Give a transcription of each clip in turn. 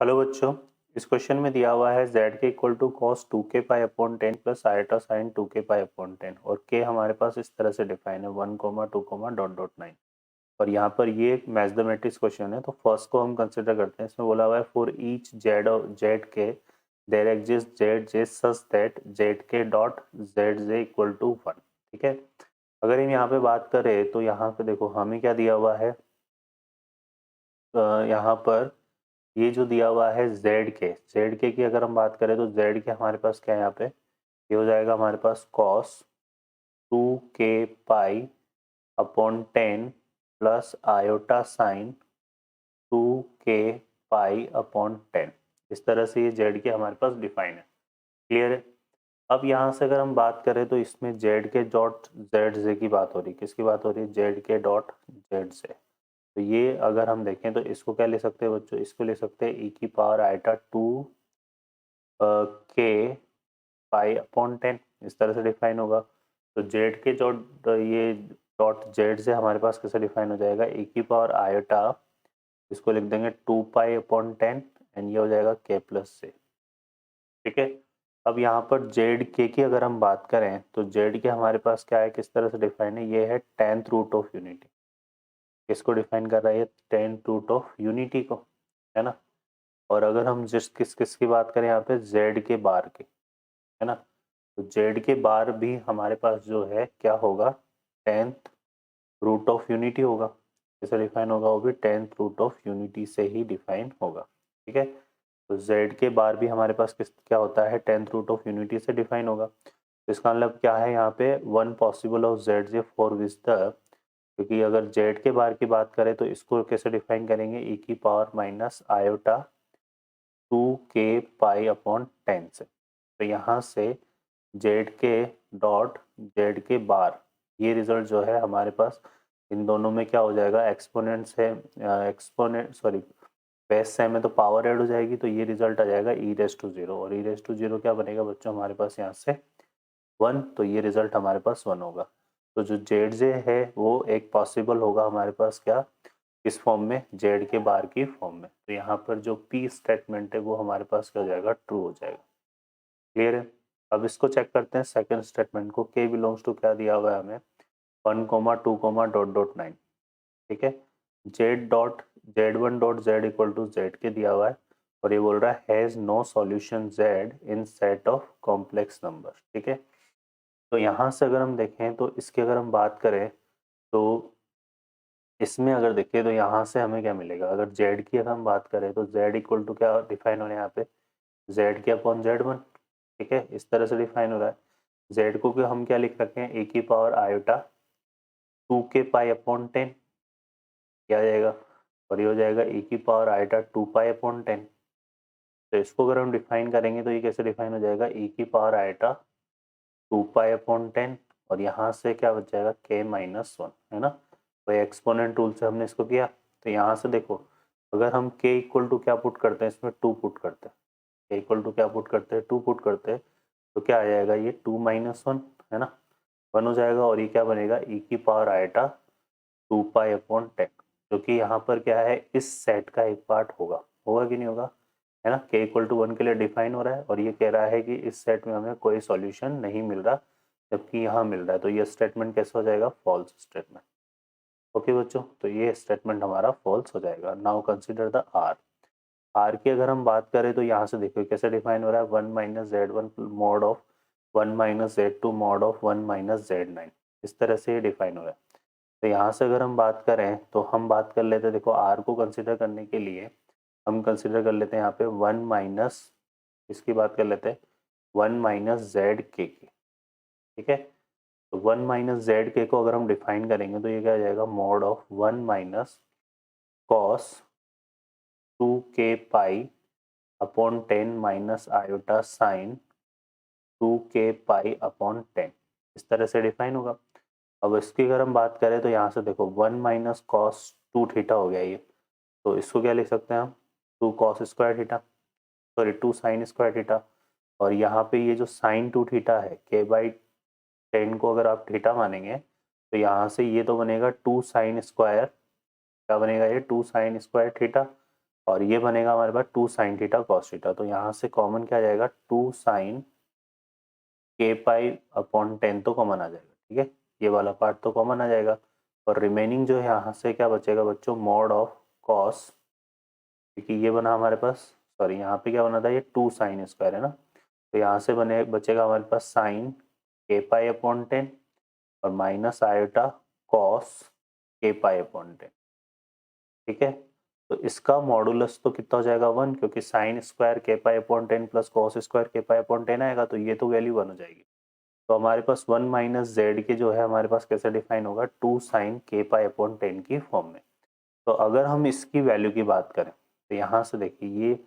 Hello बच्चों। इस question में दिया हुआ है z के equal to cos 2k pi upon 10 plus iota sine 2k pi upon 10 और k हमारे पास इस तरह से डिफाइन है 1 2 डॉट डॉट 9 और यहाँ पर ये एक मैथमेटिक्स क्वेश्चन है तो फर्स्ट को हम कंसिडर करते हैं। इसमें बोला हुआ है for each z k there exist z j such that z k dot z j equal to 1। ठीक है, अगर हम यहाँ पे बात करें तो यहाँ पे देखो हमें क्या दिया हुआ है। यहाँ पर ये जो दिया हुआ है जेड के की अगर हम बात करें तो जेड के हमारे पास क्या है यहाँ पे, ये हो जाएगा हमारे पास cos 2k pi upon 10 plus iota sine 2k pi upon 10। इस तरह से ये जेड के हमारे पास डिफाइन है। क्लियर है। अब यहाँ से अगर हम बात करें तो इसमें जेड के डॉट जेड जे की बात हो रही है। किसकी बात हो रही है? जेड के डॉट जेड से। तो ये अगर हम देखें तो इसको क्या ले सकते हैं बच्चों? इसको ले सकते हैं ई की power iota 2k pi upon 10। इस तरह से डिफाइन होगा। तो जेड के जो ये डॉट जेड से हमारे पास कैसे डिफाइन हो जाएगा? ई की पावर आयोटा, इसको लिख देंगे 2 पाई अपॉन 10 एंड ये हो जाएगा k प्लस से। ठीक है। अब यहाँ पर जेड के की अगर हम बात करें तो जेड के हमारे पास क्या है, किस तरह से डिफाइन है? ये है 10th रूट ऑफ यूनिटी। किसको डिफाइन कर रहा है? ये 10th रूट ऑफ यूनिटी को, है ना। और अगर हम जिस किस किस की बात करें यहाँ पे, जेड के बार की, है ना। तो जेड के बार भी हमारे पास जो है क्या होगा? 10th रूट ऑफ यूनिटी होगा। कैसे डिफाइन होगा? वो भी 10th रूट ऑफ यूनिटी से ही डिफाइन होगा। ठीक है। तो जेड के बार भी हमारे पास किस क्या होता है? 10th रूट ऑफ यूनिटी से डिफाइन होगा। तो इसका मतलब क्या है यहाँ पे? One possible of Z J for which the, क्योंकि अगर जेड के बार की बात करें तो इसको कैसे डिफाइन करेंगे? ई की power minus iota 2k pi upon 10 से। तो यहाँ से जेड के डॉट जेड के बार, ये रिजल्ट जो है हमारे पास इन दोनों में क्या हो जाएगा? एक्सपोनेंट से एक्सपोनेंट सॉरी बेस सेम है तो पावर ऐड हो जाएगी, तो ये रिजल्ट आ जाएगा ई रेस टू जीरो। और ई रेस टू जीरो क्या बनेगा बच्चों हमारे पास यहाँ से? 1। तो ये रिजल्ट हमारे पास 1 होगा। तो जो जेड जे है वो एक पॉसिबल होगा हमारे पास क्या, किस फॉर्म में? जेड के बार की फॉर्म में। तो यहाँ पर जो पी स्टेटमेंट है वो हमारे पास क्या हो जाएगा? ट्रू हो जाएगा। क्लियर है। अब इसको चेक करते हैं सेकंड स्टेटमेंट को। के बिलोंग्स टू क्या दिया हुआ है हमें? 1 डॉट डॉट 9। ठीक है। जेड इक्वल टू जेड के दिया हुआ है और ये बोल रहा है has no solution z in set of complex number. ठीक है। तो यहाँ से अगर हम देखें तो इसकी अगर हम बात करें तो इसमें अगर देखें तो यहाँ से हमें क्या मिलेगा? अगर जेड की अगर हम बात करें तो जेड इक्वल टू क्या डिफाइन हो रहा है यहाँ पे? जेड के अपॉन जेड वन। ठीक है, इस तरह से डिफाइन हो रहा है। जेड को हम क्या लिख सकते हैं? ए की power iota 2k pi upon 10 क्या आ जाएगा? और ये हो जाएगा ए की पावर आयोटा 2 पाई अपॉन 10। तो इसको अगर हम डिफाइन करेंगे तो ये कैसे डिफाइन हो जाएगा? ए की पावर आयोटा 2 पाई अपॉन 10 और यहाँ से क्या बच जाएगा? k माइनस 1, है ना। तो एक्सपोनेंट रूल से हमने इसको किया। तो यहाँ से देखो, अगर हम k इक्वल टू क्या पुट करते हैं? इसमें 2 पुट करते हैं। k इक्वल टू क्या पुट करते हैं? 2 पुट करते हैं। तो क्या आ जाएगा? ये 2 माइनस 1, है ना, 1 हो जाएगा। और ये क्या बनेगा? e की पावर आयोटा 2 पाई अपॉन 10, जो कि यहाँ पर क्या है? इस सेट का एक पार्ट होगा। होगा कि नहीं होगा? है ना। k इक्वल टू 1 के लिए डिफाइन हो रहा है और ये कह रहा है कि इस सेट में हमें कोई सॉल्यूशन नहीं मिल रहा, जबकि यहाँ मिल रहा है। तो ये स्टेटमेंट कैसे हो जाएगा? False statement. ओके बच्चों, तो ये स्टेटमेंट हमारा फॉल्स हो जाएगा। Now consider the R. R की अगर हम बात करें तो यहाँ से देखो कैसे डिफाइन हो रहा है? 1 minus z one mod of 1 minus z two mod of 1 minus z 9। इस तरह से ये डिफाइन हो रहा है। तो यहाँ से अगर हम बात करें तो हम बात कर लेते हैं, देखो आर को कंसिडर करने के लिए हम कंसिडर कर लेते हैं यहाँ पे 1 माइनस, इसकी बात कर लेते हैं 1 माइनस जेड के की। ठीक है। तो 1 माइनस जेड के को अगर हम डिफाइन करेंगे तो ये क्या आ जाएगा? Mod of 1 minus cos 2k pi upon 10 minus iota sine 2k pi upon 10। इस तरह से डिफाइन होगा। अब इसकी अगर हम बात करें तो यहाँ से देखो 1 माइनस कॉस 2 थीटा हो गया ये। तो इसको क्या लिख सकते हैं हम? 2 cos square theta, sorry 2 sine square theta. और यहाँ पे ये जो साइन 2 थीटा है, k बाई 10 को अगर आप थीटा मानेंगे तो यहाँ से ये तो बनेगा 2 साइन स्क्वायर, क्या बनेगा ये? 2 साइन स्क्वायर थीटा। और ये बनेगा हमारे पास 2 साइन थीटा कॉस थीटा। तो यहाँ से कॉमन क्या आ जाएगा, 2 साइन के पाई अपॉन 10 तो कॉमन आ जाएगा, ठीक है, ये वाला पार्ट तो कॉमन आ जाएगा। और रिमेनिंग जो है यहाँ से क्या बचेगा बच्चों, मॉड ऑफ कॉस, क्योंकि ये बना हमारे पास, सॉरी यहाँ पे क्या बना था, ये 2 साइन स्क्वायर है ना, तो यहाँ से बचेगा हमारे पास साइन के पाई अपॉन 10 और माइनस आयोटा कॉस के पाई अपॉन 10, ठीक है। तो इसका मॉडुलस तो कितना हो जाएगा 1, क्योंकि साइन स्क्वायर के पाई अपॉन 10 प्लस कॉस स्क्वायर के पाई अपॉन 10 आएगा, तो ये तो वैल्यू 1 हो जाएगी। तो हमारे पास 1 माइनस जेड के जो है हमारे पास कैसे डिफाइन होगा, 2 साइन के पाई अपॉन 10 की फॉर्म में। तो अगर हम इसकी वैल्यू की बात करें तो यहाँ से देखिए, ये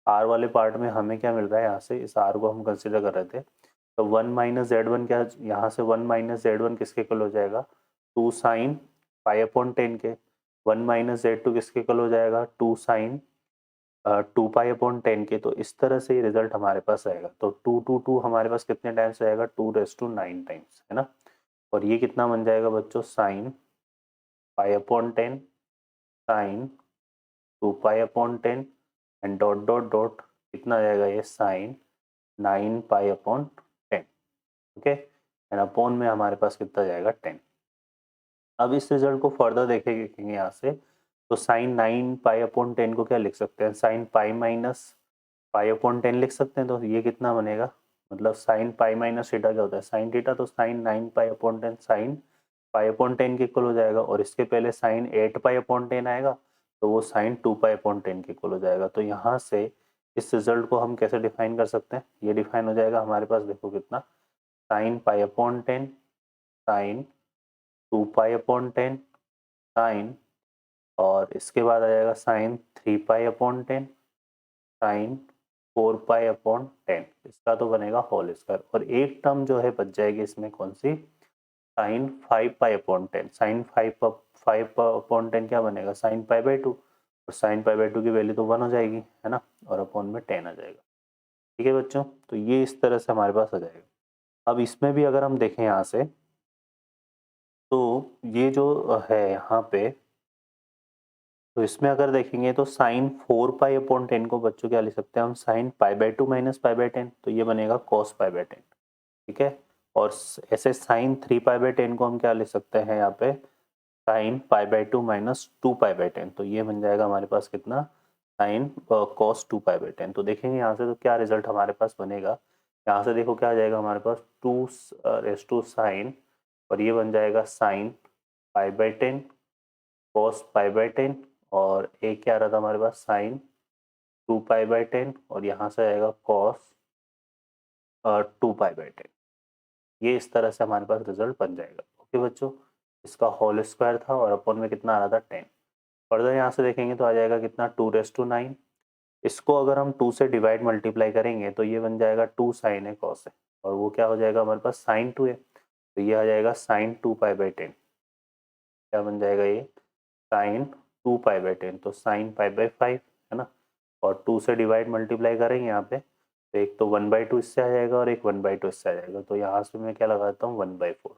आर वाले पार्ट में हमें क्या मिल रहा है, यहाँ से इस आर को हम कंसिडर कर रहे थे, तो 1 माइनस जेड वन क्या, यहाँ से 1 माइनस जेड वन किसके इक्वल हो जाएगा, 2 साइन पाई अपॉन 10 के। 1 माइनस जेड टू किसके इक्वल हो जाएगा, 2 साइन 2 पाई अपॉन 10 के। तो इस तरह से ये रिजल्ट हमारे पास आएगा। तो 2 टू 2 हमारे पास कितने टाइम्स आएगा, 2⁻9 टाइम्स, है ना। और ये कितना बन जाएगा बच्चों, sine pi upon 10 sine 2 pi upon 10 and dot dot dot कितना आ जाएगा, ये sine 9 pi upon 10, okay, and upon में हमारे पास कितना जाएगा 10। अब इस रिजल्ट को फर्दर देखेंगे यहाँ से, तो साइन 9 पाई अपॉन 10 को क्या लिख सकते हैं, sine pi minus pi upon 10 लिख सकते हैं। तो ये कितना बनेगा, मतलब साइन पाई माइनस थीटा क्या होता है, साइन थीटा, तो sine 9 pi upon 10 sine pi upon 10 के इक्वल हो जाएगा। और इसके पहले साइन 8 पाई अपॉन 10 आएगा, तो वो साइन 2 पाई अपॉन 10 के इक्वल हो जाएगा। तो यहाँ से इस रिजल्ट को हम कैसे डिफाइन कर सकते हैं, ये डिफाइन हो जाएगा हमारे पास, देखो कितना, sine pi upon 10 sine 2 pi upon 10 sine, और इसके बाद आ जाएगा sine 3 pi upon 10 sine 4 pi upon 10, इसका तो बनेगा होल स्क्वायर। और एक टर्म जो है बच जाएगी इसमें, कौन सी, sine 5 pi upon 10, sine 5 upon 10 क्या बनेगा, साइन पाई बाई 2, और साइन पाई बाई 2 की वैल्यू तो 1 हो जाएगी, है ना, और अपॉन में 10 आ जाएगा, ठीक है बच्चों। तो ये इस तरह से हमारे पास आ जाएगा। अब इसमें भी अगर हम देखें यहाँ से, तो ये जो है यहाँ पे, तो इसमें अगर देखेंगे तो साइन 4 पाई अपॉन 10 को बच्चों क्या लिख सकते हैं हम, sine pi by 2 minus pi by 10, तो ये बनेगा कॉस पाई बाई 10, ठीक है। और ऐसे साइन 3 पाई बाई 10 को हम क्या लिख सकते हैं यहाँ पे, sine pi by 2 minus 2 pi by 10, तो ये बन जाएगा हमारे पास कितना, साइन कॉस 2 पाई बाई 10। तो देखेंगे यहाँ से तो क्या रिजल्ट हमारे पास बनेगा, यहाँ से देखो क्या आ जाएगा हमारे पास, 2 रेस टू साइन, और ये बन जाएगा sine pi by 10 cos pi by 10, और एक क्या आ रहा था हमारे पास, साइन 2 पाई बाई 10, और यहाँ से आएगा कॉस 2 पाई बाई 10। ये इस तरह से हमारे पास रिजल्ट बन जाएगा, ओके बच्चों। इसका होल स्क्वायर था और अपॉन में कितना आ रहा था 10। फर्दर यहाँ से देखेंगे तो आ जाएगा कितना, 2⁻9। इसको अगर हम 2 से डिवाइड मल्टीप्लाई करेंगे तो ये बन जाएगा 2 साइन है कॉस है, और वो क्या हो जाएगा हमारे पास, साइन 2 है, तो ये आ जाएगा साइन 2 पाई बाई 10, क्या बन जाएगा ये, साइन 2 पाई बाई 10, तो साइन पाई बाई 5, है ना। और 2 से डिवाइड मल्टीप्लाई करेंगे यहाँ पे, तो एक तो 1/2 इससे आ जाएगा और एक 1/2 इससे आ जाएगा, तो यहाँ से मैं क्या लगाता हूँ 1/4।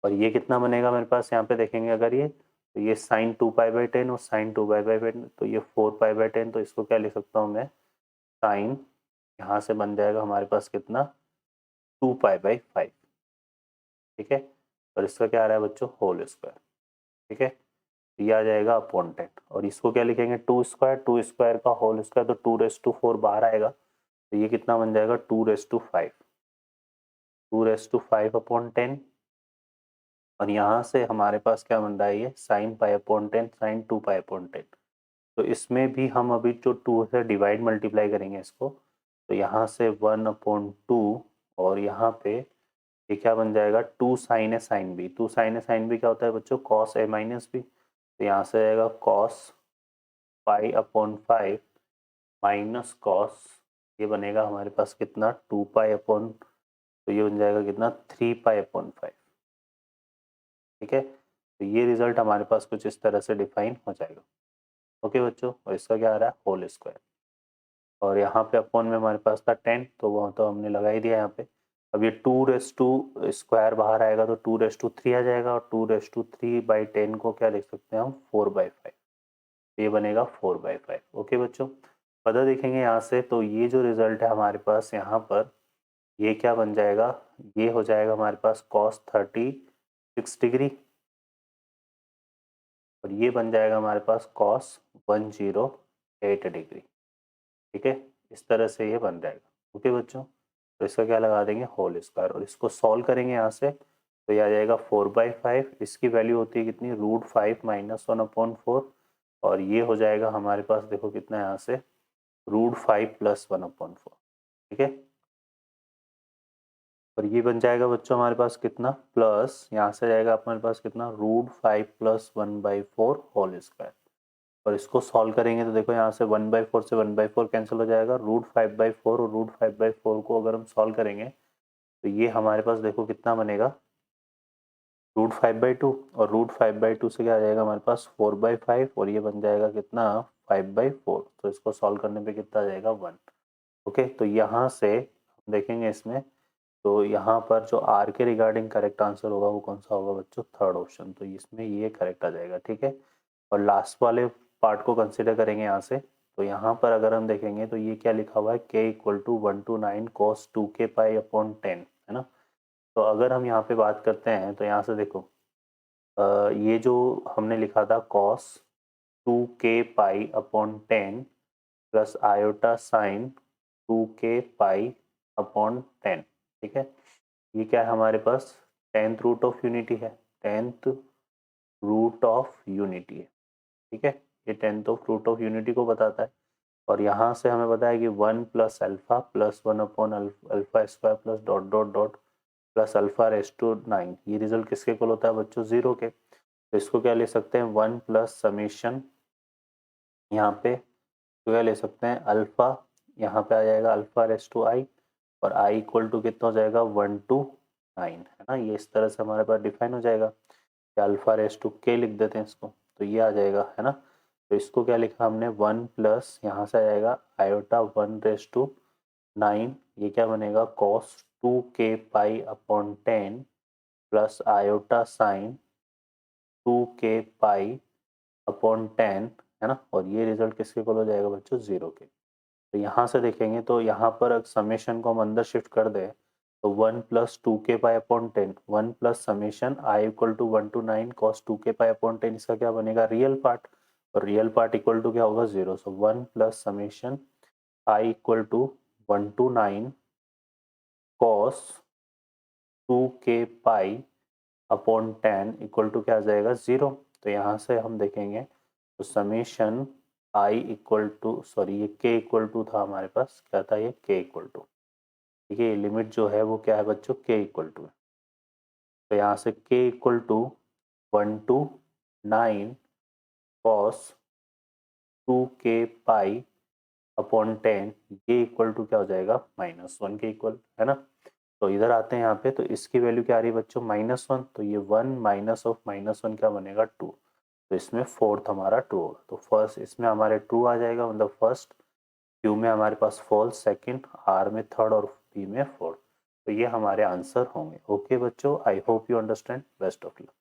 और ये कितना बनेगा मेरे पास, यहाँ पे देखेंगे अगर ये, तो ये साइन 2 पाई बाई 10 और साइन 2 पाई बाई 10, तो ये 4 पाई बाई 10, तो इसको क्या लिख सकता हूँ मैं, साइन, यहाँ से बन जाएगा हमारे पास कितना, 2 पाई बाई 5, ठीक है। और इसका क्या आ रहा है बच्चों, होल स्क्वायर, ठीक है। ये आ जाएगा अपॉन 10, और इसको क्या लिखेंगे, 2 स्क्वायर, 2 स्क्वायर का होल स्क्वायर, तो 2⁻4 बाहर आएगा, तो ये कितना बन जाएगा, 2⁻5, 2⁻5 अपॉन 10, और यहाँ से हमारे पास क्या बन रहा है, ये sine pi upon 10 sine 2 pi upon 10। तो इसमें भी हम अभी जो 2 से डिवाइड मल्टीप्लाई करेंगे इसको, तो यहाँ से 1/2, और यहाँ पे ये क्या बन जाएगा, 2 साइन है साइन बी, 2 साइन है साइन बी क्या होता है बच्चों, कॉस ए माइनस बी, तो यहाँ से आएगा cos pi upon 5 minus cos, ये बनेगा हमारे पास कितना, 2 पाई अपॉन, तो ये बन जाएगा कितना, 3 पाई अपॉन 5, ठीक है। तो ये रिजल्ट हमारे पास कुछ इस तरह से डिफाइन हो जाएगा, ओके बच्चों। और इसका क्या आ रहा है, होल स्क्वायर, और यहाँ पे अपॉन में हमारे पास था 10, तो वो तो हमने लगा ही दिया यहाँ पे। अब ये 2 स्क्वायर बाहर आएगा, तो 2 3 आ जाएगा, और 2 3 बाई 10 को क्या लिख सकते हैं हम, 4/5, तो ये बनेगा 4/5। ओके बच्चों, फर्दर देखेंगे यहाँ से, तो ये जो रिजल्ट है हमारे पास यहाँ पर, ये क्या बन जाएगा, ये हो जाएगा हमारे पास cos 36 डिग्री, और ये बन जाएगा हमारे पास cos 108 डिग्री। ठीक है, इस तरह से ये बन जाएगा। ओके बच्चों, तो इसका क्या लगा देंगे, होल स्क्वायर, और इसको सॉल्व करेंगे यहाँ से, तो ये आ जाएगा 4/5। इसकी वैल्यू होती है कितनी, √5 - 1/4, और ये हो जाएगा हमारे पास, देखो कितना है यहाँ से, √5 + 1/4। ठीक है, और ये बन जाएगा बच्चों हमारे पास कितना, प्लस यहाँ से जाएगा हमारे पास कितना, √5 + 1/4 होल स्क्वायर, और इसको सॉल्व करेंगे तो देखो यहाँ से 1/4 से 1/4 कैंसिल हो जाएगा, √5/4, और √5/4 को अगर हम सॉल्व करेंगे तो ये हमारे पास देखो कितना बनेगा, √5/2, और √5/2 से क्या आ जाएगा हमारे पास 4/5, और ये बन जाएगा कितना, 5/4। तो इसको सॉल्व करने पे कितना आ जाएगा, 1। ओके, तो यहाँ से हम देखेंगे इसमें, तो यहाँ पर जो आर के रिगार्डिंग करेक्ट आंसर होगा वो कौन सा होगा बच्चों, थर्ड ऑप्शन, तो इसमें ये करेक्ट आ जाएगा। ठीक है, और लास्ट वाले पार्ट को कंसिडर करेंगे यहाँ से, तो यहाँ पर अगर हम देखेंगे तो ये क्या लिखा हुआ है, k = 1 to 9 cos 2k/10, है ना। तो अगर हम यहाँ पे बात करते हैं तो यहाँ से देखो, ये जो हमने लिखा था cos 2k/10 plus iota sign 2k/10, ठीक है, ये क्या है हमारे पास, 10th रूट ऑफ यूनिटी है, 10th रूट ऑफ यूनिटी है। ठीक है, ये 10th रूट ऑफ यूनिटी को बताता है, और यहाँ से हमें पता है कि 1 + अल्फा + 1/अल्फा² plus dot dot dot plus alpha raise to 9, ये रिजल्ट किसके इक्वल होता है बच्चों, 0 के। तो इसको क्या ले सकते हैं, 1 + समेशन, यहाँ पे तो क्या ले सकते हैं, अल्फा, यहाँ पे आ जाएगा अल्फा रेज़ टू i, और i = कितना हो जाएगा, 1 to 9, है ना। ये इस तरह से हमारे पास डिफाइन हो जाएगा, या अल्फा रेज़ टू k लिख देते हैं इसको, तो ये आ जाएगा, है ना। तो इसको क्या लिखा हमने, 1 प्लस यहाँ से आ जाएगा आयोटा 1/9, ये क्या बनेगा, cos 2k/10 plus iota sign 2k/10, है ना, और ये रिजल्ट किसके इक्वल हो जाएगा बच्चों, 0 के। तो यहाँ से देखेंगे तो यहाँ पर समेशन को हम अंदर शिफ्ट कर दें, तो 1 + 2k/10, 1 + summation i = 1 to 9 cos 2k/10, इसका क्या बनेगा, रियल पार्ट, और रियल पार्ट इक्वल टू क्या होगा, 0। So 1 + summation i = 1 to 9 cos 2k/10 equal to क्या आ जाएगा, 0। तो यहाँ से हम देखेंगे तो summation i equal to, sorry ये k इक्वल टू था हमारे पास, क्या था ये, k इक्वल टू, ठीक है, लिमिट जो है वो क्या है बच्चों, k इक्वल टू है। तो यहाँ से k equal to 1 to 9 cos 2k/10, ये इक्वल टू क्या हो जाएगा, -1 के इक्वल, है ना। तो इधर आते हैं यहाँ पे, तो इसकी वैल्यू क्या आ रही है बच्चों, -1, तो ये 1 माइनस ऑफ -1 क्या बनेगा, 2, तो इसमें फोर्थ हमारा 2 होगा। तो फर्स्ट इसमें हमारे 2 आ जाएगा, मतलब फर्स्ट, क्यू में हमारे पास फॉल्स, सेकंड, आर में थर्ड, और पी में फोर्थ। तो ये हमारे आंसर होंगे। ओके बच्चों, I hope you understand, best of luck.